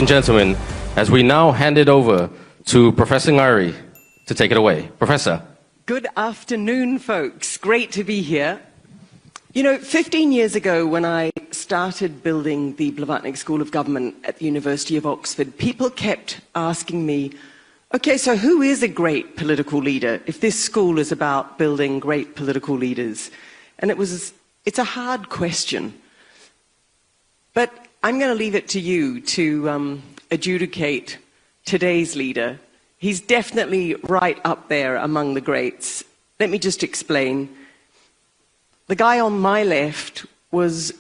and gentlemen, as we now hand it over to Professor Ngari to take it away. Professor. Good afternoon, folks. Great to be here. You know, 15 years ago, when I started building the Blavatnik School of Government at the University of Oxford, people kept asking me, okay, so who is a great political leader if this school is about building great political leaders? And it's a hard question. But I'm going to leave it to you to adjudicate today's leader. He's definitely right up there among the greats. Let me just explain. The guy on my left was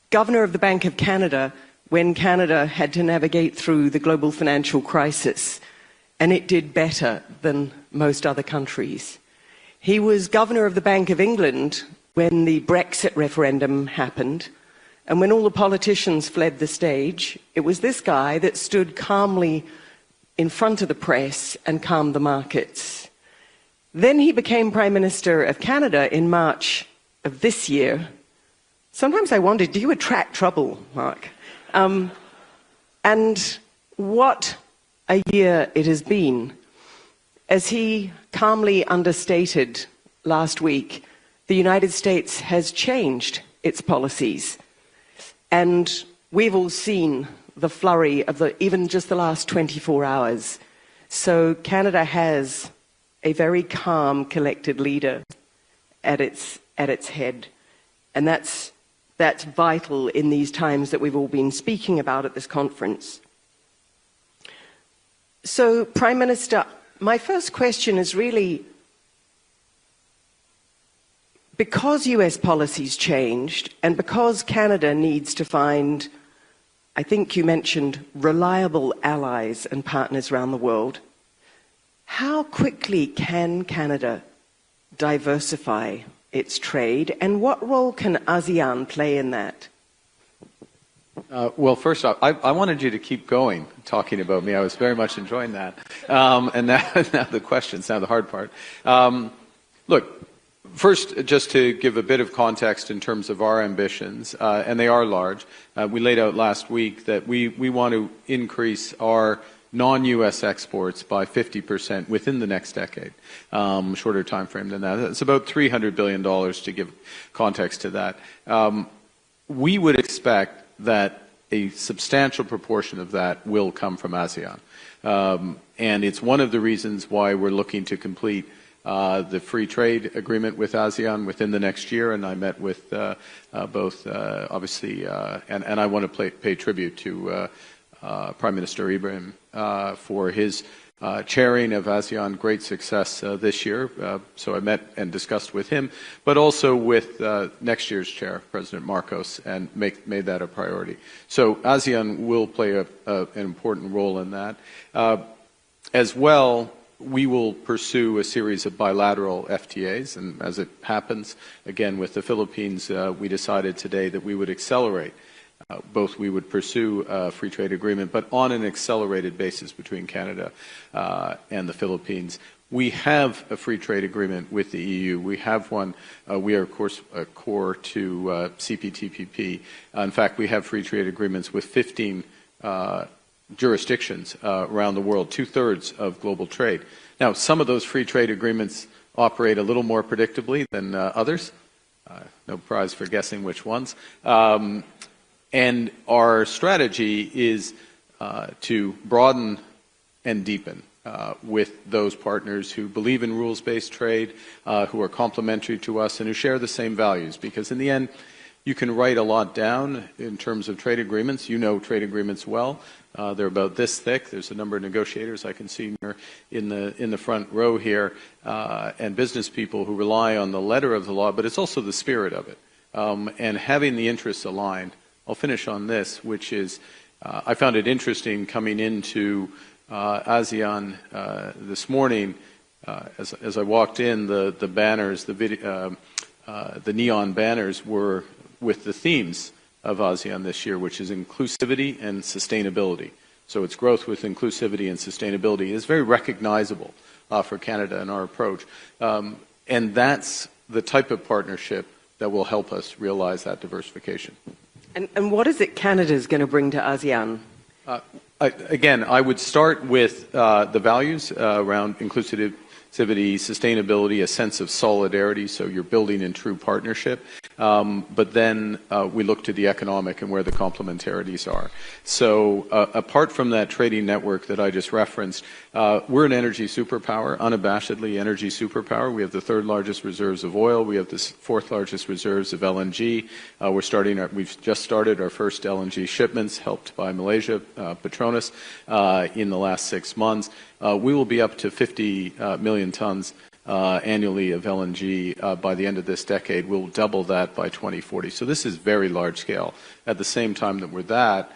governor of the Bank of Canada when Canada had to navigate through the global financial crisis, and it did better than most other countries. He was governor of the Bank of England when the Brexit referendum happened, and when all the politicians fled the stage, it was this guy that stood calmly in front of the press and calmed the markets. Then he became Prime Minister of Canada in March of this year. Sometimes I wondered, do you attract trouble, Mark? And what a year it has been. As he calmly understated last week, the United States has changed its policies. And we've all seen the flurry of even just the last 24 hours. So Canada has a very calm, collected leader at its head. And that's vital in these times that we've all been speaking about at this conference. So, Prime Minister, my first question is really, because US policy's changed and because Canada needs to find, I think you mentioned, reliable allies and partners around the world, how quickly can Canada diversify its trade, and what role can ASEAN play in that? Well, first off, I wanted you to keep going talking about me. I was very much enjoying that. And now the questions, now the hard part. Look, first, just to give a bit of context in terms of our ambitions, and they are large. We laid out last week that we want to increase our non-U.S. exports by 50% within the next decade. Shorter time frame than that. It's about $300 billion to give context to that. We would expect that a substantial proportion of that will come from ASEAN. And it's one of the reasons why we're looking to complete the free trade agreement with ASEAN within the next year, and I met with both, obviously, and I want to pay tribute to Prime Minister Ibrahim for his chairing of ASEAN, great success this year. So I met and discussed with him, but also with next year's chair, President Marcos, and made that a priority. So ASEAN will play an important role in that. As well, we will pursue a series of bilateral FTAs, and as it happens, again, with the Philippines, we decided today that we would accelerate. Both we would pursue a free trade agreement, but on an accelerated basis between Canada and the Philippines. We have a free trade agreement with the EU. We have one. We are, of course, core to CPTPP. In fact, we have free trade agreements with 15 jurisdictions around the world, 2/3 of global trade. Now, some of those free trade agreements operate a little more predictably than others. No prize for guessing which ones. And our strategy is to broaden and deepen with those partners who believe in rules-based trade, who are complementary to us, and who share the same values. Because in the end, you can write a lot down in terms of trade agreements. You know trade agreements well. They're about this thick. There's a number of negotiators I can see in the front row here, and business people who rely on the letter of the law, but it's also the spirit of it. And having the interests aligned. I'll finish on this, which is I found it interesting coming into ASEAN this morning. As I walked in, the banners, the neon banners were with the themes of ASEAN this year, which is inclusivity and sustainability. So it's growth with inclusivity and sustainability. It's very recognizable for Canada and our approach. And that's the type of partnership that will help us realize that diversification. And what is it Canada's going to bring to ASEAN? Again, I would start with the values around inclusivity, sustainability, a sense of solidarity, so you're building in true partnership. But then we look to the economic and where the complementarities are. So apart from that trading network that I just referenced, we're an energy superpower, unabashedly energy superpower. We have the third largest reserves of oil. We have the fourth largest reserves of LNG. We've just started our first LNG shipments, helped by Malaysia, Petronas, in the last 6 months. We will be up to 50 million tons annually of LNG by the end of this decade. We'll double that by 2040. So this is very large scale. At the same time that we're that,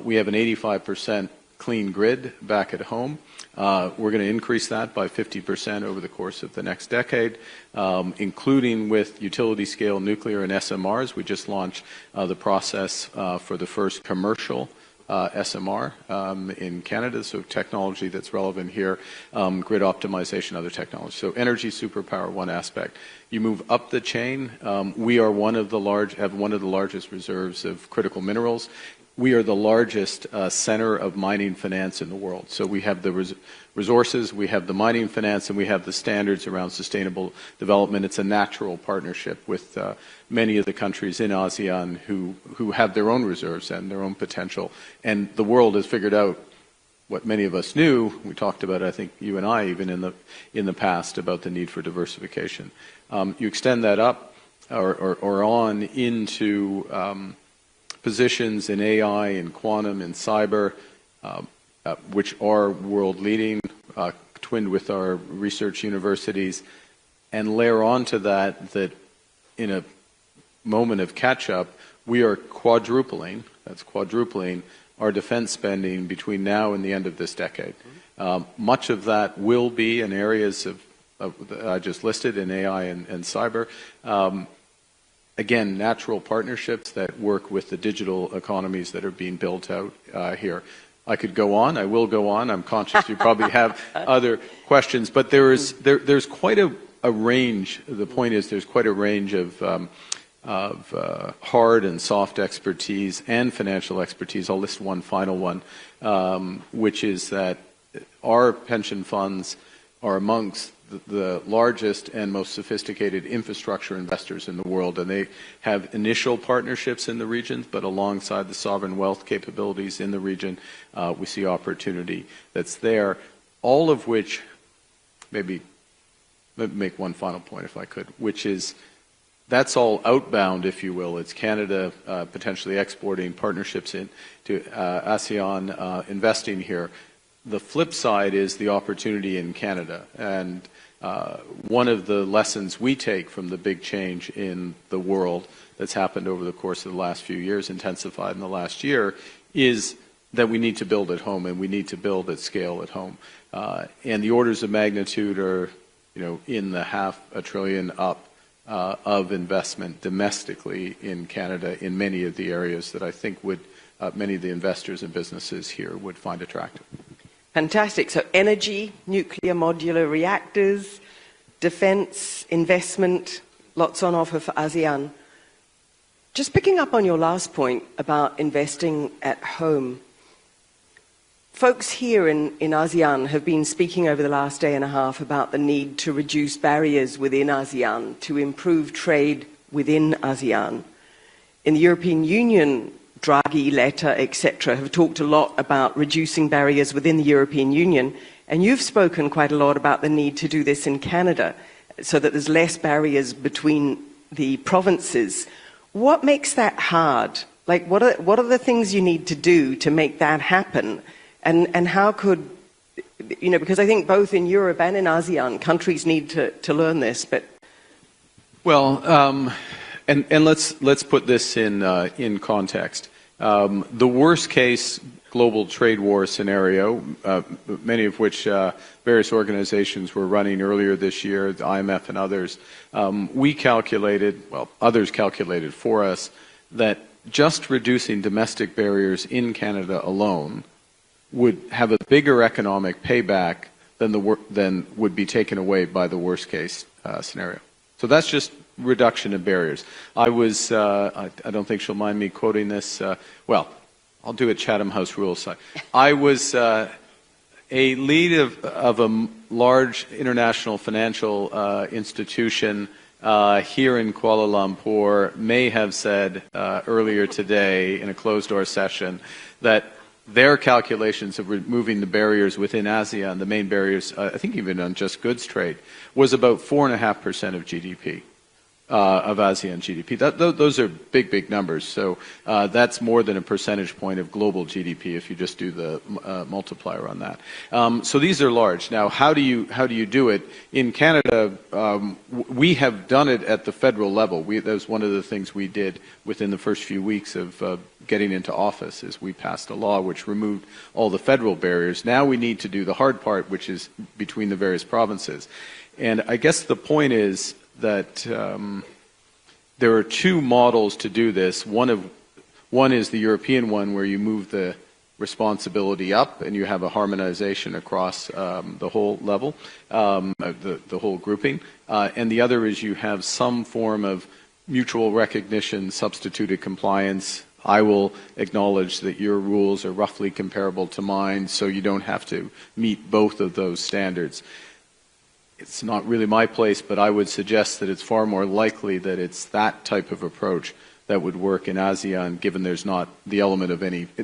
we have an 85% clean grid back at home. We're going to increase that by 50% over the course of the next decade, including with utility scale nuclear and SMRs. We just launched the process for the first commercial SMR in Canada, so technology that's relevant here, grid optimization, other technology. So energy superpower, one aspect. You move up the chain, we are have one of the largest reserves of critical minerals. We are the largest center of mining finance in the world. So we have the resources, we have the mining finance, and we have the standards around sustainable development. It's a natural partnership with many of the countries in ASEAN who have their own reserves and their own potential. And the world has figured out what many of us knew. We talked about, I think, you and I even in the past, about the need for diversification. You extend that up or on into positions in AI and quantum and cyber, which are world leading, twinned with our research universities, and layer onto that in a moment of catch up, we are quadrupling our defense spending between now and the end of this decade. Much of that will be in areas of I just listed in AI and cyber. Again, natural partnerships that work with the digital economies that are being built out here. I could go on. I will go on. I'm conscious you probably have other questions, but there's quite a range. The point is there's quite a range of hard and soft expertise and financial expertise. I'll list one final one, which is that our pension funds are amongst the largest and most sophisticated infrastructure investors in the world, and they have initial partnerships in the region, but alongside the sovereign wealth capabilities in the region, we see opportunity that's there, all of which, maybe let me make one final point if I could, which is that's all outbound, if you will. It's Canada potentially exporting partnerships to ASEAN, investing here. The flip side is the opportunity in Canada, and one of the lessons we take from the big change in the world that's happened over the course of the last few years, intensified in the last year, is that we need to build at home, and we need to build at scale at home. And the orders of magnitude are, in the $500 billion up of investment domestically in Canada in many of the areas that I think would many of the investors and businesses here would find attractive. Fantastic. So energy, nuclear modular reactors, defense, investment, lots on offer for ASEAN. Just picking up on your last point about investing at home. Folks here in ASEAN have been speaking over the last day and a half about the need to reduce barriers within ASEAN, to improve trade within ASEAN. In the European Union, Draghi letter, etc., have talked a lot about reducing barriers within the European Union, and you've spoken quite a lot about the need to do this in Canada, so that there's less barriers between the provinces. What makes that hard? Like, what are the things you need to do to make that happen? And how could, because I think both in Europe and in ASEAN, countries need to learn this, but... Well, and let's put this in context. The worst case global trade war scenario, many of which various organizations were running earlier this year, the IMF and others, others calculated for us that just reducing domestic barriers in Canada alone would have a bigger economic payback than would be taken away by the worst case scenario. So that's just reduction of barriers. I don't think she'll mind me quoting this, I'll do it Chatham House rules side. I was a lead of a large international financial institution here in Kuala Lumpur may have said earlier today in a closed-door session that their calculations of removing the barriers within ASEAN, the main barriers, I think even on just goods trade, was about 4.5% of GDP. Of ASEAN GDP. Those are big, big numbers. So that's more than a percentage point of global GDP if you just do the multiplier on that. So these are large. Now, how do you do it? In Canada, we have done it at the federal level. That was one of the things we did within the first few weeks of getting into office, is we passed a law which removed all the federal barriers. Now we need to do the hard part, which is between the various provinces. And I guess the point is that there are two models to do this. One is the European one, where you move the responsibility up and you have a harmonization across the whole level, the whole grouping. And the other is you have some form of mutual recognition, substituted compliance. I will acknowledge that your rules are roughly comparable to mine, so you don't have to meet both of those standards. It's not really my place, but I would suggest that it's far more likely that it's that type of approach that would work in ASEAN, given there's not the element of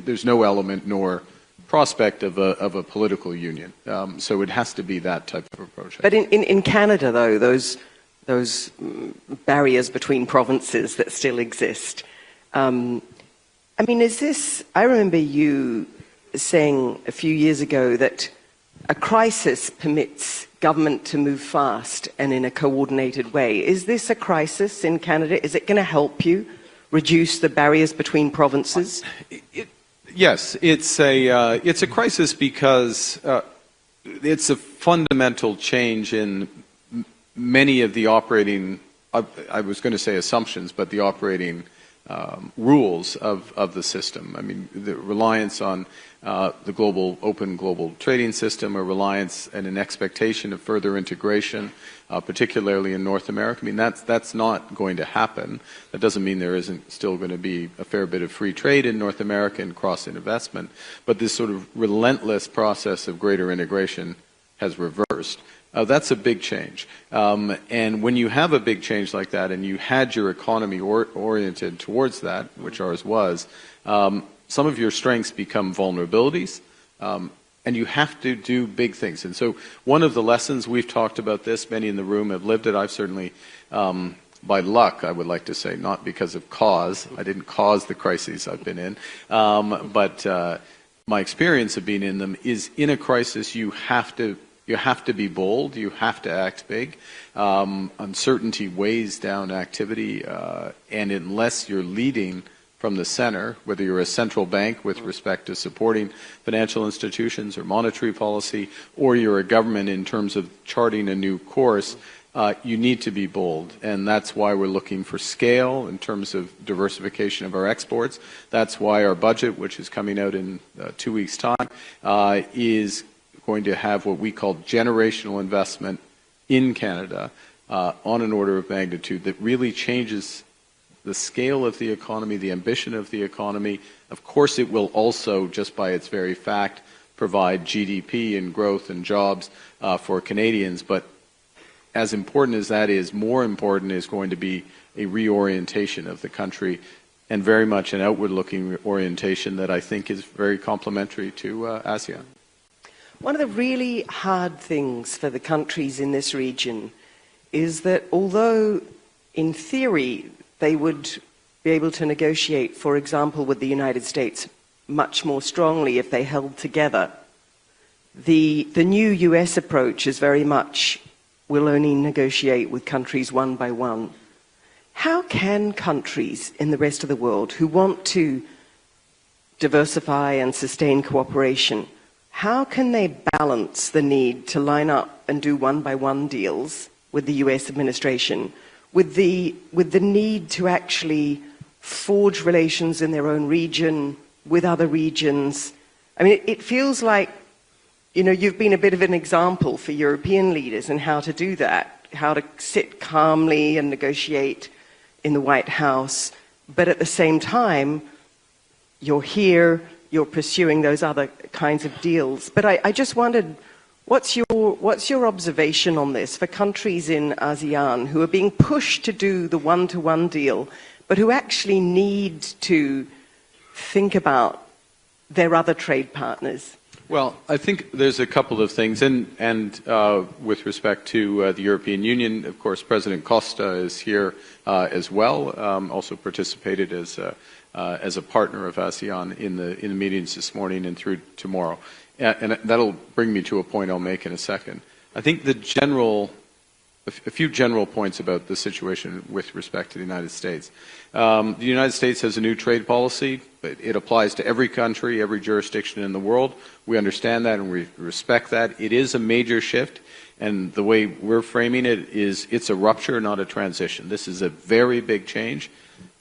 there's no element nor prospect of a political union. So it has to be that type of approach. But in Canada, though, those barriers between provinces that still exist, I mean, I remember you saying a few years ago that a crisis permits government to move fast and in a coordinated way. Is this a crisis in Canada? Is it going to help you reduce the barriers between provinces? Yes, it's a crisis because it's a fundamental change in many of the operating, I was going to say assumptions, but the operating rules of the system. I mean, the reliance on the open global trading system, a reliance and an expectation of further integration, particularly in North America. I mean, that's not going to happen. That doesn't mean there isn't still going to be a fair bit of free trade in North America and cross-investment, but this sort of relentless process of greater integration has reversed. That's a big change. And when you have a big change like that and you had your economy oriented towards that, which ours was, some of your strengths become vulnerabilities, and you have to do big things. And so one of the lessons, we've talked about this, many in the room have lived it. I've certainly, by luck, I would like to say, not because of cause. I didn't cause the crises I've been in. But my experience of being in them is, in a crisis, you have to be bold. You have to act big. Uncertainty weighs down activity, and unless you're leading from the center, whether you're a central bank with respect to supporting financial institutions or monetary policy, or you're a government in terms of charting a new course, you need to be bold. And that's why we're looking for scale in terms of diversification of our exports. That's why our budget, which is coming out in 2 weeks' time, is going to have what we call generational investment in Canada on an order of magnitude that really changes the scale of the economy, the ambition of the economy. Of course, it will also, just by its very fact, provide GDP and growth and jobs for Canadians. But as important as that is, more important is going to be a reorientation of the country, and very much an outward-looking orientation that I think is very complementary to ASEAN. One of the really hard things for the countries in this region is that although, in theory, they would be able to negotiate, for example, with the United States much more strongly if they held together, the new US approach is very much, we'll only negotiate with countries one by one. How can countries in the rest of the world who want to diversify and sustain cooperation, how can they balance the need to line up and do one-by-one deals with the US administration with the need to actually forge relations in their own region with other regions? I mean, it feels like, you know, you've been a bit of an example for European leaders in how to do that, how to sit calmly and negotiate in the White House, but at the same time, you're here, you're pursuing those other kinds of deals. But I just wondered, what's your observation on this for countries in ASEAN who are being pushed to do the one-to-one deal, but who actually need to think about their other trade partners? Well, I think there's a couple of things, and with respect to the European Union, of course, President Costa is here as well. Also participated as a partner of ASEAN in the meetings this morning and through tomorrow, and that'll bring me to a point I'll make in a second. I think a few general points about the situation with respect to the United States. The United States has a new trade policy. It applies to every country, every jurisdiction in the world. We understand that and we respect that. It is a major shift, and the way we're framing it is it's a rupture, not a transition. This is a very big change,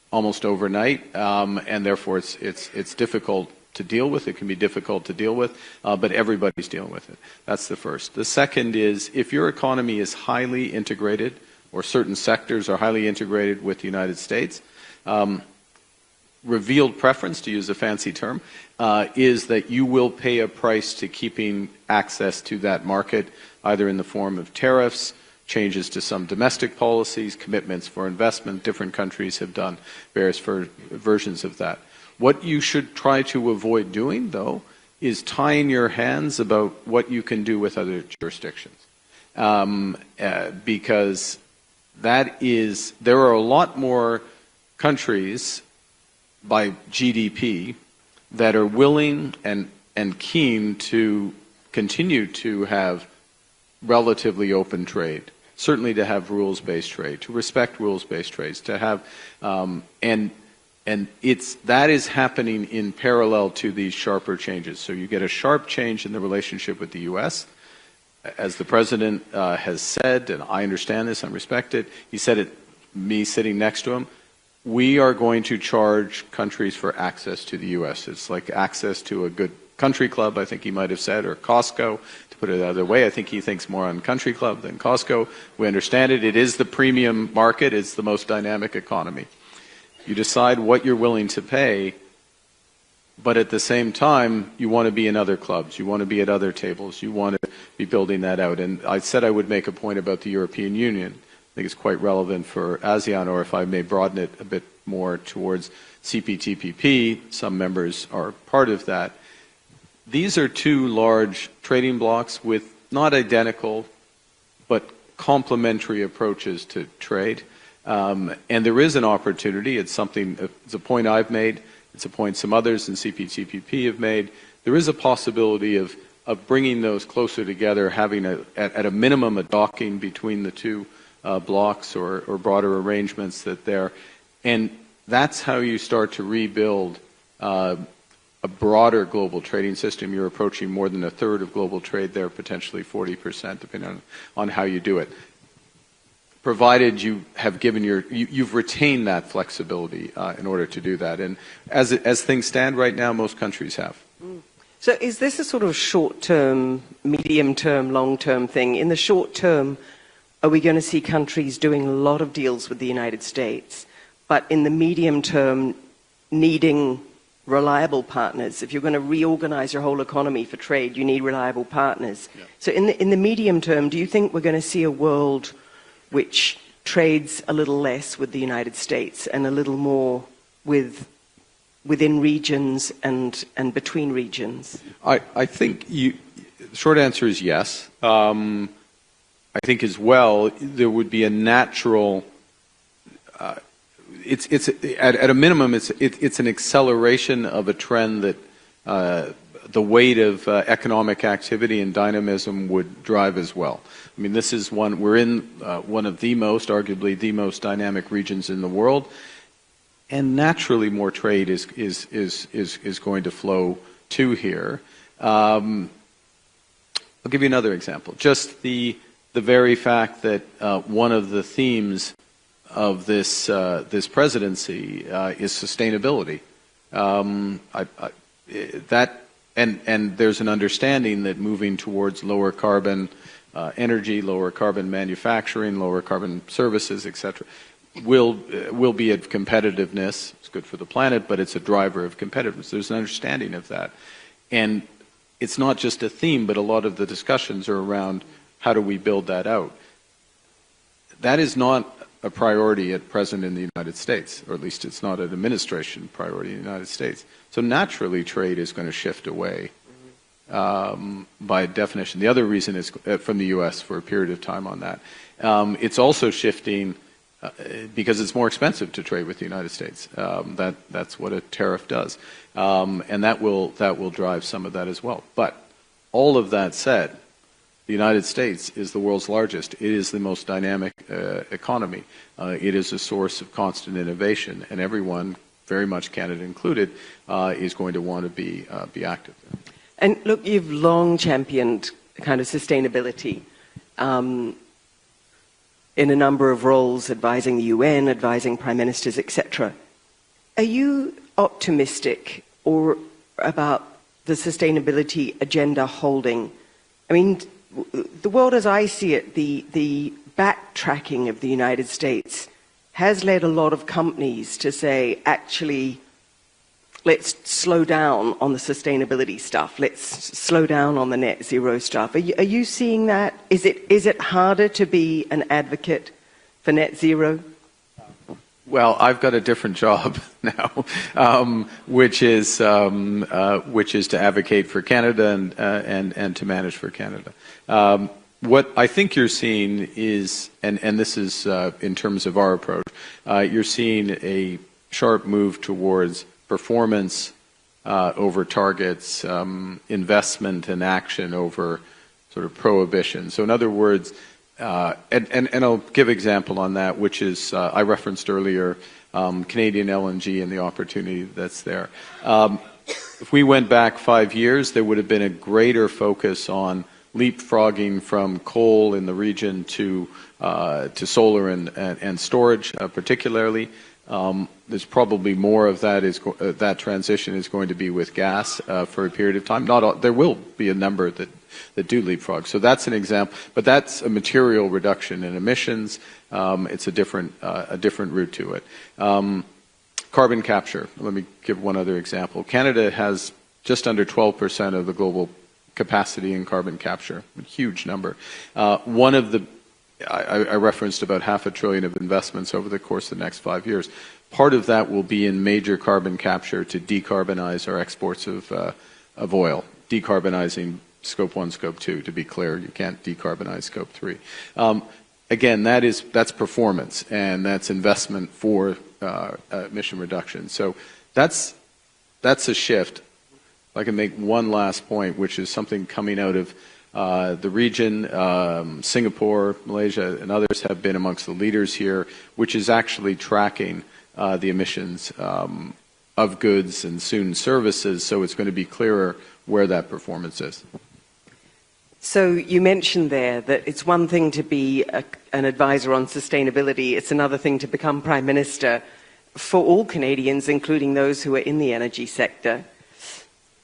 almost overnight, and therefore it's difficult to deal with. It can be difficult to deal with, but everybody's dealing with it. That's the first. The second is, if your economy is highly integrated, or certain sectors are highly integrated with the United States, revealed preference, to use a fancy term, is that you will pay a price to keeping access to that market, either in the form of tariffs, changes to some domestic policies, commitments for investment. Different countries have done various versions of that. What you should try to avoid doing, though, is tying your hands about what you can do with other jurisdictions. Because there are a lot more countries by GDP that are willing and keen to continue to have relatively open trade, certainly to have rules-based trade, to respect rules-based trades, to have and that is happening in parallel to these sharper changes. So you get a sharp change in the relationship with the U.S. As the President has said, and I understand this and respect it, he said it, me sitting next to him, we are going to charge countries for access to the U.S. It's like access to a good country club, I think he might have said, or Costco. To put it the other way, I think he thinks more on country club than Costco. We understand it. It is the premium market. It's the most dynamic economy. You decide what you're willing to pay, but at the same time, you want to be in other clubs. You want to be at other tables. You want to be building that out. And I said I would make a point about the European Union. I think it's quite relevant for ASEAN, or if I may broaden it a bit more towards CPTPP. Some members are part of that. These are two large trading blocs with not identical, but complementary approaches to trade. And there is an opportunity. It's a point I've made. It's a point some others in CPTPP have made. There is a possibility of bringing those closer together, having at a minimum a docking between the two blocks or broader arrangements that there. And that's how you start to rebuild a broader global trading system. You're approaching more than a third of global trade there, potentially 40%, depending on how you do it. Provided you have you've retained that flexibility in order to do that. And as things stand right now, most countries have. So is this a sort of short-term, medium-term, long-term thing? In the short term, are we going to see countries doing a lot of deals with the United States, but in the medium term, needing reliable partners? If you're going to reorganize your whole economy for trade, you need reliable partners. Yeah. So in the medium term, do you think we're going to see a world which trades a little less with the United States and a little more within regions and between regions? I think the short answer is yes. I think as well there would be a natural. It's at a minimum it's an acceleration of a trend that the weight of economic activity and dynamism would drive as well. I mean, this is we're in one of the most, arguably the most dynamic regions in the world, and naturally more trade is going to flow to here. I'll give you another example. Just the very fact that one of the themes of this presidency is sustainability. And there's an understanding that moving towards lower carbon energy, lower carbon manufacturing, lower carbon services, etc., will be of competitiveness. It's good for the planet, but it's a driver of competitiveness. There's an understanding of that. And it's not just a theme, but a lot of the discussions are around how do we build that out. That is not a priority at present in the United States, or at least it's not an administration priority in the United States. So naturally, trade is going to shift away by definition. The other reason is from the U.S. for a period of time on that. It's also shifting because it's more expensive to trade with the United States. That's what a tariff does, and that will drive some of that as well. But all of that said, the United States is the world's largest. It is the most dynamic economy. It is a source of constant innovation, and everyone, very much Canada included, is going to want to be active there. And look, you've long championed kind of sustainability in a number of roles, advising the UN, advising prime ministers, etc. Are you optimistic or about the sustainability agenda holding? I mean, the world as I see it, the backtracking of the United States has led a lot of companies to say, actually, let's slow down on the sustainability stuff. Let's slow down on the net zero stuff. Are you seeing that? Is it harder to be an advocate for net zero? Well, I've got a different job now, which is to advocate for Canada and to manage for Canada. What I think you're seeing is, and this is in terms of our approach, you're seeing a sharp move towards performance over targets, investment and action over sort of prohibition. So in other words, and I'll give example on that, which is, I referenced earlier, Canadian LNG and the opportunity that's there. If we went back 5 years, there would have been a greater focus on leapfrogging from coal in the region to solar and storage, particularly. There's probably more of that that transition is going to be with gas for a period of time. Not all, there will be a number that do leapfrog. So that's an example, but that's a material reduction in emissions. It's a different route to it. Carbon capture. Let me give one other example. Canada has just under 12% of the global capacity in carbon capture, a huge number. One of the I referenced about $500 billion of investments over the course of the next 5 years. Part of that will be in major carbon capture to decarbonize our exports of oil, decarbonizing Scope 1, Scope 2, to be clear. You can't decarbonize Scope 3. Again, that's performance, and that's investment for emission reduction. So that's a shift. I can make one last point, which is something coming out of the region. Singapore, Malaysia, and others have been amongst the leaders here, which is actually tracking the emissions of goods and soon services, so it's going to be clearer where that performance is. So you mentioned there that it's one thing to be an advisor on sustainability, it's another thing to become Prime Minister for all Canadians, including those who are in the energy sector.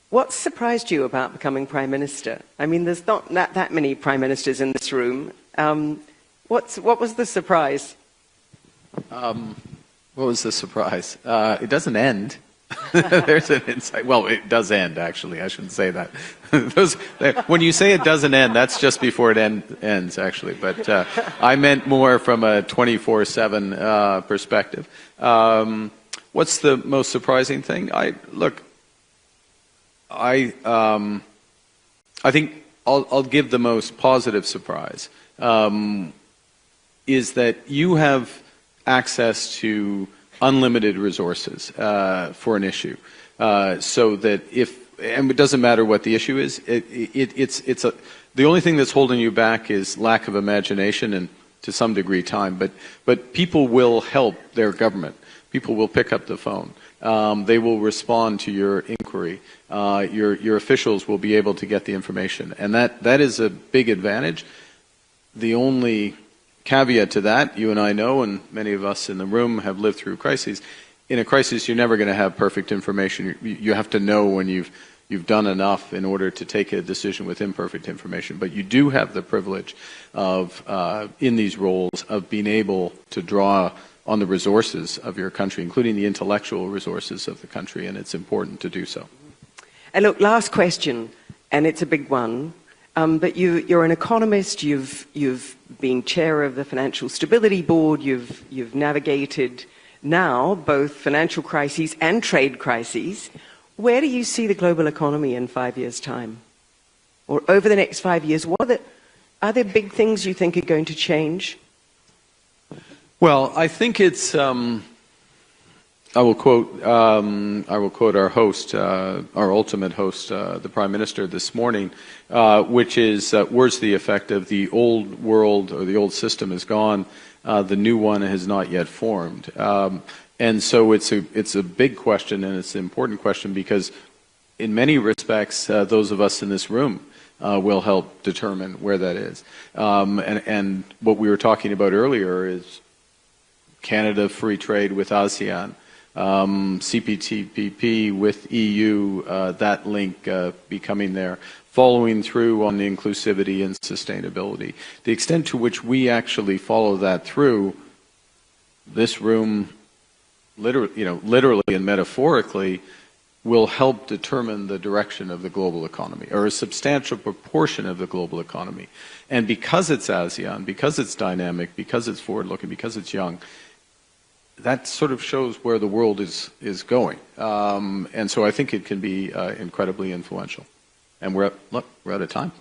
What surprised you about becoming Prime Minister? I mean, there's not that many Prime Ministers in this room. What was the surprise? What was the surprise? It doesn't end. There's an insight. Well, it does end, actually. I shouldn't say that. When you say it doesn't end, that's just before it ends, actually. But I meant more from a 24/7 perspective. What's the most surprising thing? I think I'll give the most positive surprise, is that you have access to unlimited resources for an issue, so that and it doesn't matter what the issue is, the only thing that's holding you back is lack of imagination and to some degree time, but people will help their government. People will pick up the phone. They will respond to your inquiry. Your officials will be able to get the information, and that is a big advantage. The only caveat to that, you and I know, and many of us in the room have lived through crises. In a crisis, you're never going to have perfect information. You have to know when you've done enough in order to take a decision with imperfect information. But you do have the privilege of, in these roles, of being able to draw on the resources of your country, including the intellectual resources of the country, and it's important to do so. And look, last question, and it's a big one. But you're an economist. You've been chair of the Financial Stability Board. You've navigated now both financial crises and trade crises. Where do you see the global economy in 5 years' time, or over the next 5 years? Are there big things you think are going to change? Well, I think it's. I will quote our host, our ultimate host, the Prime Minister this morning, which is words to the effect of the old world or the old system is gone, the new one has not yet formed, and so it's a big question, and it's an important question because, in many respects, those of us in this room will help determine where that is, and what we were talking about earlier is Canada free trade with ASEAN. CPTPP with EU, that link becoming there, following through on the inclusivity and sustainability. The extent to which we actually follow that through, this room, literally and metaphorically, will help determine the direction of the global economy, or a substantial proportion of the global economy. And because it's ASEAN, because it's dynamic, because it's forward-looking, because it's young, that sort of shows where the world is going, and so I think it can be incredibly influential. And we're out of time.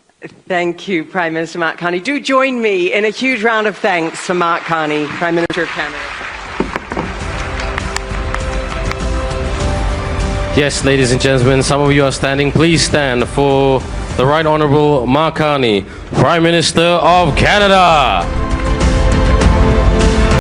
Thank you, Prime Minister Mark Carney. Do join me in a huge round of thanks for Mark Carney, Prime Minister of Canada. Yes, ladies and gentlemen, some of you are standing. Please stand for the Right Honourable Mark Carney, Prime Minister of Canada.